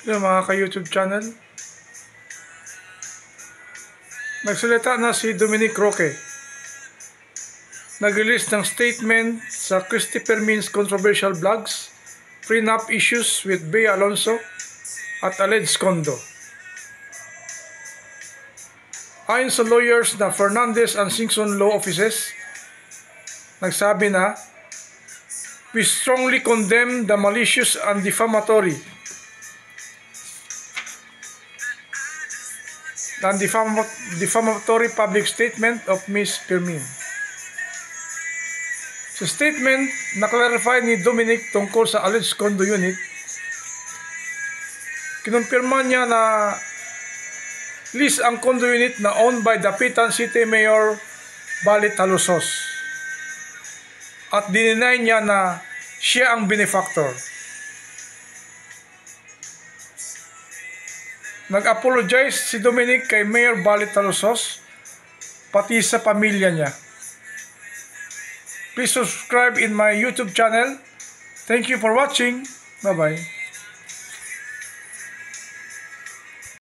Hello mga ka-YouTube channel. Nagsalita na si Dominic Roque. Nag-release ng statement sa Christopher Min's controversial blogs, prenup issues with Bea Alonzo at alleged condo. Ayon sa lawyers na Fernandez and Singson Law Offices, nagsabi na, "We strongly condemn the malicious and defamatory public statement of Ms. Firmin." Sa statement, na-clarify ni Dominic tungkol sa alleged condo unit, kinumpirma niya na lease ang condo unit na owned by Dapitan City Mayor Balit Talusos, at dininay niya na siya ang benefactor. Nag-apologize si Dominic kay Mayor Balit Talusos, pati sa pamilya niya. Please subscribe in my YouTube channel. Thank you for watching. Bye-bye.